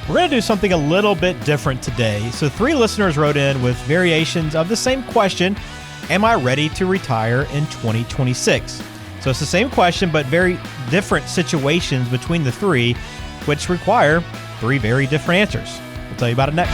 We're going to do something a little bit different today. So 3 listeners wrote in with variations of the same question, am I ready to retire in 2026? So it's the same question, but very different situations between the 3, which require 3 very different answers. We'll tell you about it next.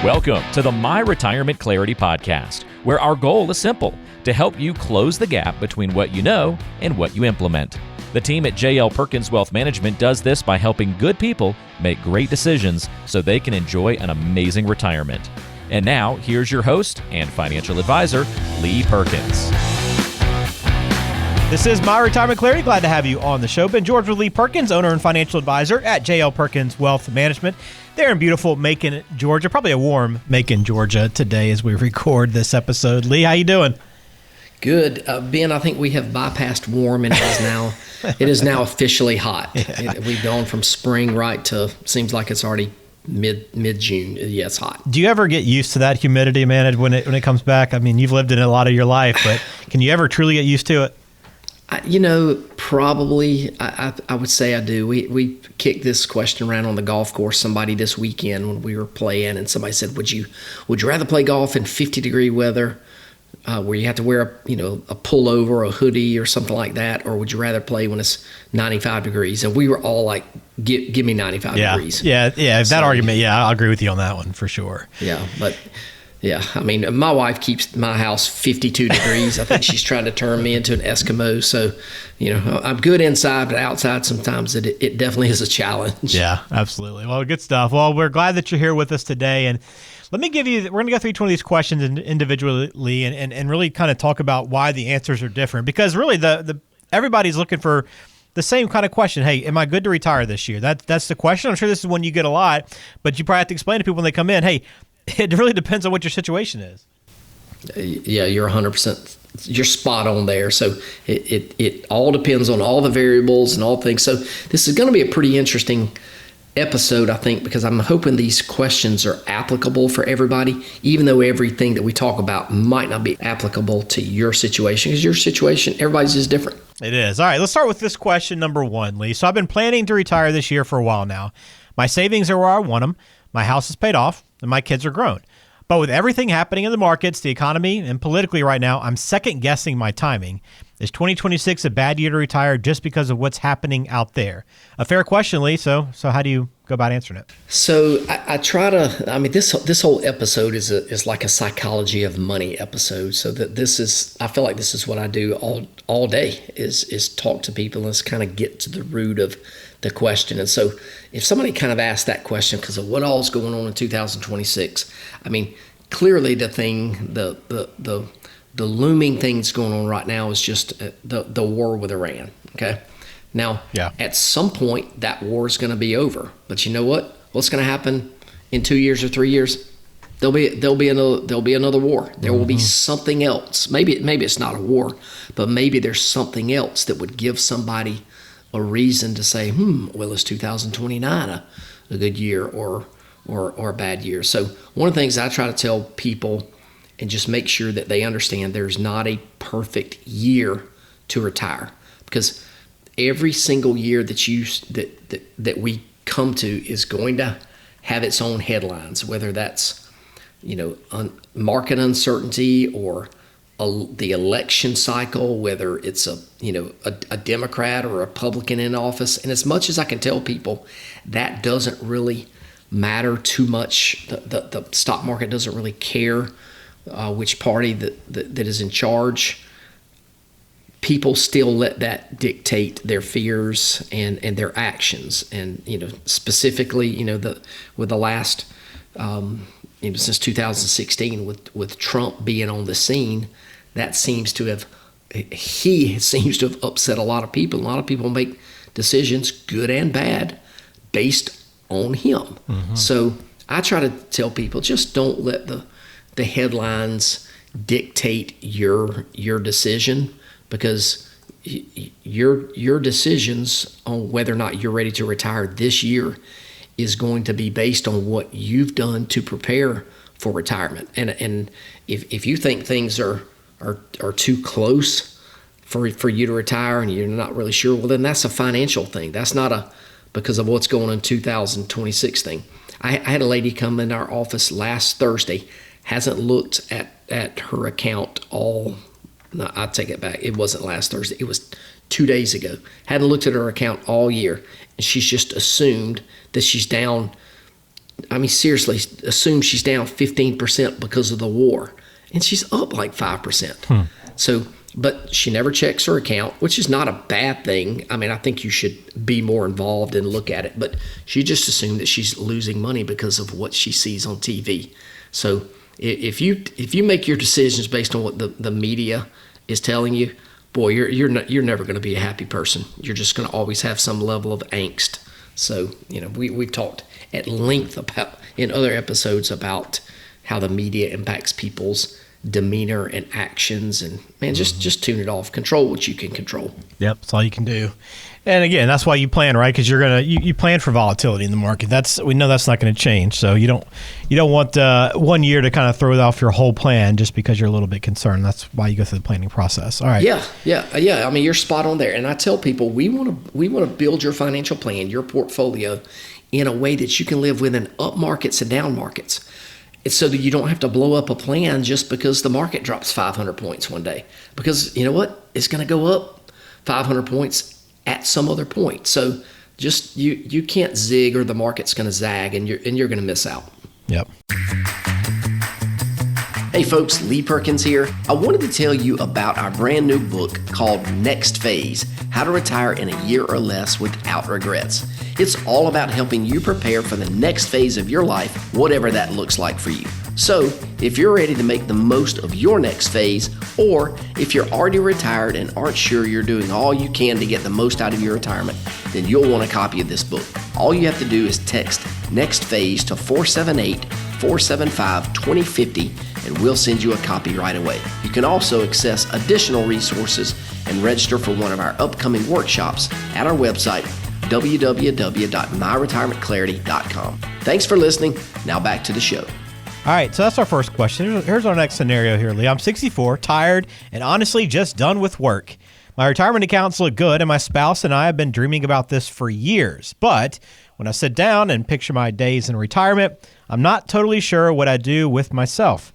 Welcome to the My Retirement Clarity Podcast, where our goal is simple, to help you close the gap between what you know and what you implement. The team at Perkins Wealth Management does this by helping good people make great decisions so they can enjoy an amazing retirement. And now, here's your host and financial advisor, Lee Perkins. This is My Retirement Clarity. Glad to have you on the show. Ben George with Lee Perkins, owner and financial advisor at Perkins Wealth Management. They're in beautiful Macon, Georgia. Probably a warm Macon, Georgia today as we record this episode. Lee, how you doing? Good. Ben, I think we have bypassed warm and it is now officially hot. Yeah. We've gone from spring right to, seems like it's already mid-June. Yeah, it's hot. Do you ever get used to that humidity, man, when it comes back? I mean, you've lived in it a lot of your life, but can you ever truly get used to it? Probably. I would say I do. We kicked this question around on the golf course. Somebody this weekend when we were playing, and somebody said, "Would you rather play golf in 50-degree weather, where you have to wear a pullover, a hoodie, or something like that, or would you rather play when it's 95 degrees?" And we were all like, "Give me 95 degrees." Yeah. That argument. Yeah, I'll agree with you on that one for sure. Yeah, but. Yeah, I mean, my wife keeps my house 52 degrees. I think she's trying to turn me into an Eskimo. So, I'm good inside, but outside sometimes it definitely is a challenge. Yeah, absolutely. Well, good stuff. Well, we're glad that you're here with us today. And let me we're going to go through each one of these questions individually and really kind of talk about why the answers are different. Because really, everybody's looking for the same kind of question. Hey, am I good to retire this year? That's the question. I'm sure this is one you get a lot, but you probably have to explain to people when they come in, hey, it really depends on what your situation is. Yeah, you're 100%. You're spot on there. So it all depends on all the variables and all things. So this is going to be a pretty interesting episode, I think, because I'm hoping these questions are applicable for everybody, even though everything that we talk about might not be applicable to your situation, because your situation, everybody's is different. It is. All right, let's start with this question number 1, Lee. So I've been planning to retire this year for a while now. My savings are where I want them. My house is paid off, and my kids are grown. But with everything happening in the markets, the economy, and politically right now, I'm second-guessing my timing. Is 2026 a bad year to retire just because of what's happening out there? A fair question, Lee. So how do you go about answering it? So I try to. I mean, this whole episode is like a psychology of money episode. So that I feel like this is what I do all day is talk to people and just kind of get to the root of the question. And so if somebody kind of asked that question because of what all is going on in 2026, I mean, clearly the looming thing that's going on right now is just the war with Iran. Okay. Now, At some point that war is going to be over, but you know what? What's going to happen in 2 years or 3 years? There'll be another war. There will be something else. Maybe it's not a war, but maybe there's something else that would give somebody a reason to say, well, is 2029 a good year or a bad year? So one of the things I try to tell people and just make sure that they understand there's not a perfect year to retire, because every single year that we come to is going to have its own headlines, whether that's market uncertainty or the election cycle, whether it's a Democrat or a Republican in office. And as much as I can tell people, that doesn't really matter too much. The stock market doesn't really care which party that is in charge. People still let that dictate their fears and their actions. And specifically, with the last since 2016 with Trump being on the scene, that seems to have upset a lot of people. A lot of people make decisions, good and bad, based on him. Mm-hmm. So I try to tell people, just don't let the headlines dictate your decision, because your decisions on whether or not you're ready to retire this year is going to be based on what you've done to prepare for retirement. And if you think things are too close for you to retire and you're not really sure, well, then that's a financial thing. That's not a because of what's going on in 2026 thing. I had a lady come in our office last Thursday, hasn't looked at her account all, no, I take it back. It wasn't last Thursday. It was 2 days ago. Hadn't looked at her account all year. And she's just assumed that she's down. I mean, seriously, assumed she's down 15% because of the war. And she's up like 5%. So, but she never checks her account, which is not a bad thing. I mean, I think you should be more involved and look at it. But she just assumed that she's losing money because of what she sees on TV. So if you make your decisions based on what the media is telling you, boy, you're never going to be a happy person. You're just going to always have some level of angst. So, we've talked at length about in other episodes about how the media impacts people's demeanor and actions, and man, just tune it off. Control what you can control. Yep, that's all you can do. And again, that's why you plan, right? Because you plan for volatility in the market. We know that's not going to change. So you don't want 1 year to kind of throw off your whole plan just because you're a little bit concerned. That's why you go through the planning process. All right. Yeah. I mean, you're spot on there. And I tell people we want to build your financial plan, your portfolio, in a way that you can live within up markets and down markets. It's so that you don't have to blow up a plan just because the market drops 500 points one day. Because you know what? It's going to go up 500 points at some other point. So just you can't zig or the market's going to zag and you're going to miss out. Yep. Hey folks, Lee Perkins here. I wanted to tell you about our brand new book called Next Phase: How to Retire in a Year or Less Without Regrets. It's all about helping you prepare for the next phase of your life, whatever that looks like for you. So, if you're ready to make the most of your next phase, or if you're already retired and aren't sure you're doing all you can to get the most out of your retirement, then you'll want a copy of this book. All you have to do is text Next Phase to 478-475-2050, and we'll send you a copy right away. You can also access additional resources and register for one of our upcoming workshops at our website, www.myretirementclarity.com. Thanks for listening. Now back to the show. All right, so that's our first question. Here's our next scenario here, Lee. I'm 64, tired, and honestly just done with work. My retirement accounts look good, and my spouse and I have been dreaming about this for years. But when I sit down and picture my days in retirement, I'm not totally sure what I do with myself.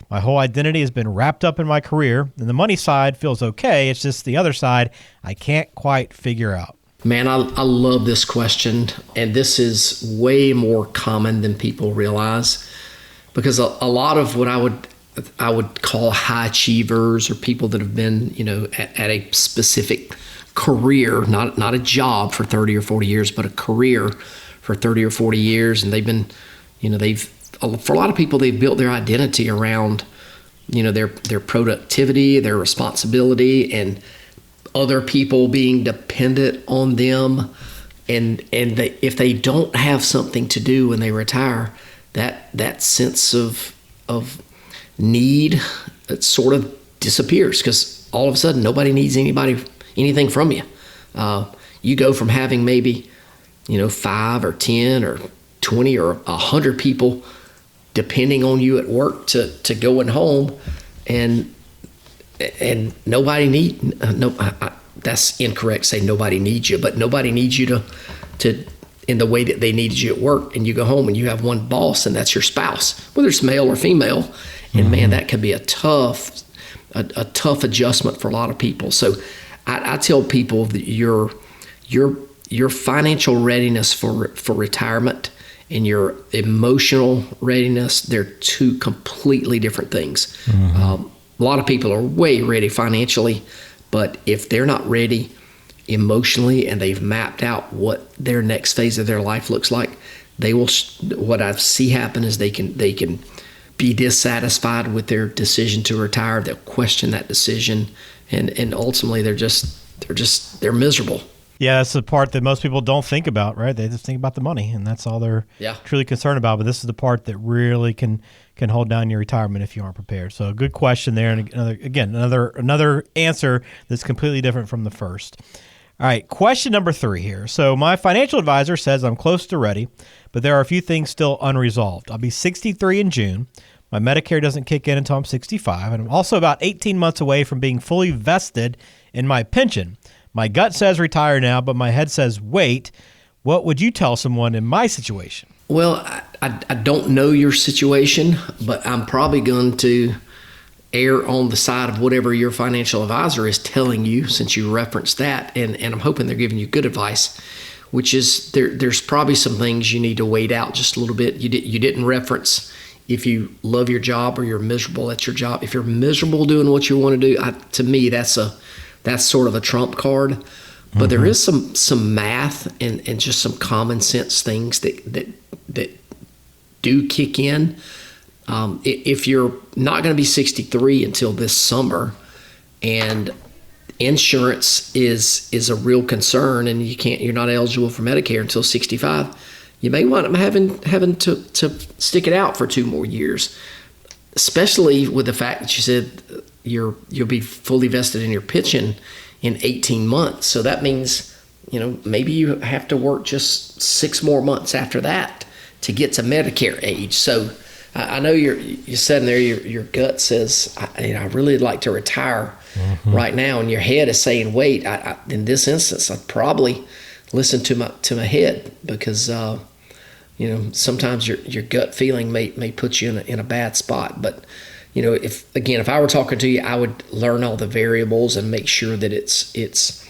My whole identity has been wrapped up in my career, and the money side feels okay. It's just the other side I can't quite figure out. Man, I love this question, and this is way more common than people realize, because a lot of what I would call high achievers or people that have been, at a specific career, not a job for 30 or 40 years, but a career for 30 or 40 years, and they've been, for a lot of people, they've built their identity around, their productivity, their responsibility, and other people being dependent on them, and if they don't have something to do when they retire, that sense of need, it sort of disappears, because all of a sudden nobody needs anything from you. You go from having maybe 5 or 10 or 20 or 100 people depending on you at work to going home, and nobody that's incorrect to say nobody needs you, but nobody needs you to in the way that they needed you at work, and you go home and you have one boss, and that's your spouse, whether it's male or female. And man, that could be a tough adjustment for a lot of people. So I tell people that your financial readiness for retirement and your emotional readiness, they're two completely different things. A lot of people are way ready financially, but if they're not ready emotionally and they've mapped out what their next phase of their life looks like, they will. What I see happen is they can be dissatisfied with their decision to retire. They'll question that decision, and ultimately they're miserable. Yeah, that's the part that most people don't think about, right? They just think about the money, and that's all they're truly concerned about. But this is the part that really can hold down your retirement if you aren't prepared. So good question there, and another answer that's completely different from the first. All right, question number 3 here. So my financial advisor says I'm close to ready, but there are a few things still unresolved. I'll be 63 in June. My Medicare doesn't kick in until I'm 65, and I'm also about 18 months away from being fully vested in my pension. My gut says retire now, but my head says wait. What would you tell someone in my situation? Well, I don't know your situation, but I'm probably going to err on the side of whatever your financial advisor is telling you, since you referenced that, and I'm hoping they're giving you good advice, which is there's probably some things you need to wait out just a little bit. You didn't reference if you love your job or you're miserable at your job. If you're miserable doing what you want to do, to me that's sort of a trump card. But there is some math and just some common sense things that do kick in. If you're not going to be 63 until this summer, and insurance is a real concern, and you're not eligible for Medicare until 65, you may wind up having to stick it out for 2 more years. Especially with the fact that you said you'll be fully vested in your pension in 18 months. So that means, maybe you have to work just 6 more months after that to get to Medicare age. So I know you're sitting there, your gut says, I really like to retire right now. And your head is saying, wait, in this instance, I'd probably listen to my head, because, sometimes your gut feeling may put you in a bad spot. But, if I were talking to you, I would learn all the variables and make sure that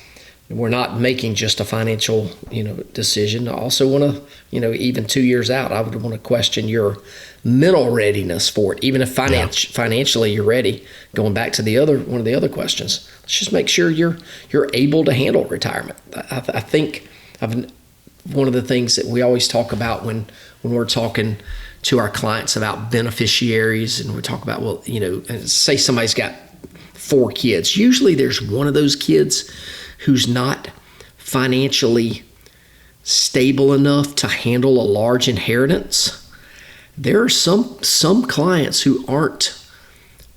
we're not making just a financial, decision. I also want to, even 2 years out, I would want to question your mental readiness for it. Even if financially you're ready, going back to one of the other questions, let's just make sure you're able to handle retirement. I think one of the things that we always talk about when we're talking to our clients about beneficiaries, and we talk about, say somebody's got 4 kids. Usually there's one of those kids who's not financially stable enough to handle a large inheritance. There are some clients who aren't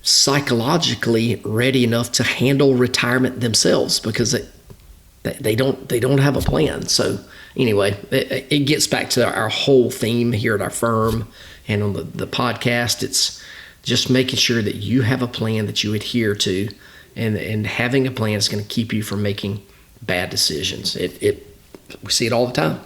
psychologically ready enough to handle retirement themselves because they don't have a plan. So anyway, it gets back to our whole theme here at our firm and on the podcast. It's just making sure that you have a plan that you adhere to, and having a plan is going to keep you from making bad decisions. We see it all the time.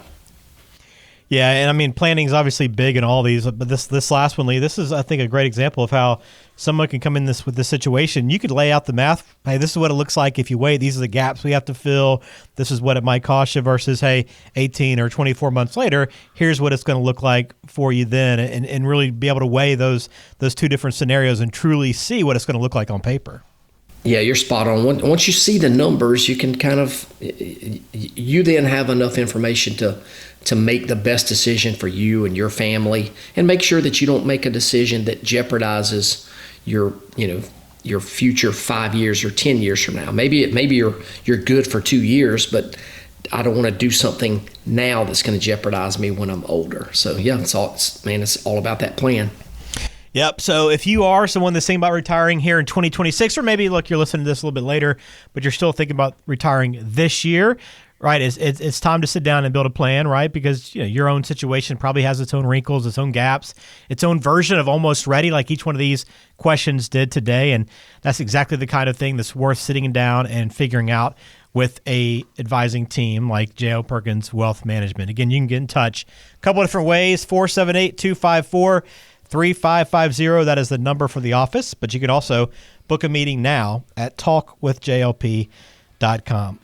Yeah, and I mean, planning is obviously big in all these, but this last one, Lee, this is, I think, a great example of how someone can come in with this situation. You could lay out the math. Hey, this is what it looks like if you wait. These are the gaps we have to fill. This is what it might cost you versus, hey, 18 or 24 months later, here's what it's going to look like for you then, and really be able to weigh those 2 different scenarios and truly see what it's going to look like on paper. Yeah, you're spot on. Once you see the numbers, you can you then have enough information to make the best decision for you and your family, and make sure that you don't make a decision that jeopardizes your future 5 years or 10 years from now. Maybe you're good for 2 years, but I don't want to do something now that's going to jeopardize me when I'm older. So yeah, it's all about that plan. Yep. So if you are someone that's thinking about retiring here in 2026, or maybe look, you're listening to this a little bit later, but you're still thinking about retiring this year, right? It's time to sit down and build a plan, right? Because your own situation probably has its own wrinkles, its own gaps, its own version of almost ready, like each one of these questions did today. And that's exactly the kind of thing that's worth sitting down and figuring out with a advising team like J.L. Perkins Wealth Management. Again, you can get in touch a couple of different ways, 478-254-3550. That is the number for the office, but you can also book a meeting now at talkwithjlp.com.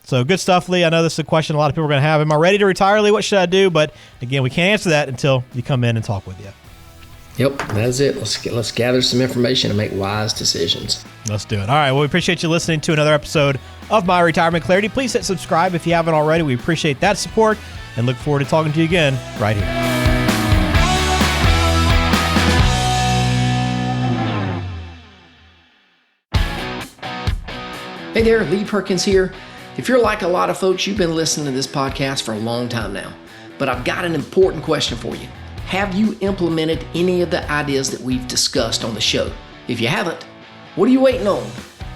So good stuff, Lee. I know this is a question a lot of people are going to have. Am I ready to retire, Lee? What should I do? But again, we can't answer that until you come in and talk with you. Yep, that's it. Let's gather some information and make wise decisions. Let's do it. All right. Well, we appreciate you listening to another episode of My Retirement Clarity. Please hit subscribe if you haven't already. We appreciate that support and look forward to talking to you again right here. Hey there, Lee Perkins here. If you're like a lot of folks, you've been listening to this podcast for a long time now, but I've got an important question for you. Have you implemented any of the ideas that we've discussed on the show? If you haven't, what are you waiting on?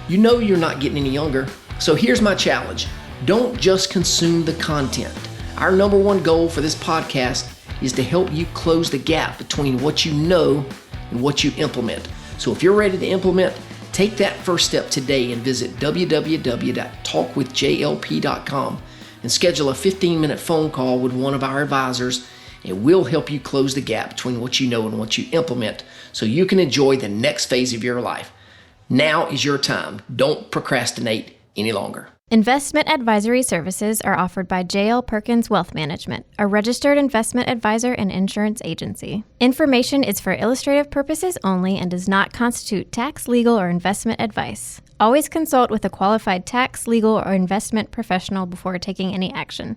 You know you're not getting any younger, so here's my challenge. Don't just consume the content. Our number one goal for this podcast is to help you close the gap between what you know and what you implement. So if you're ready to implement, Take that first step today and visit www.talkwithjlp.com and schedule a 15-minute phone call with one of our advisors, and we'll help you close the gap between what you know and what you implement so you can enjoy the next phase of your life. Now is your time. Don't procrastinate any longer. Investment advisory services are offered by J.L. Perkins Wealth Management, a registered investment advisor and insurance agency. Information is for illustrative purposes only and does not constitute tax, legal, or investment advice. Always consult with a qualified tax, legal, or investment professional before taking any action.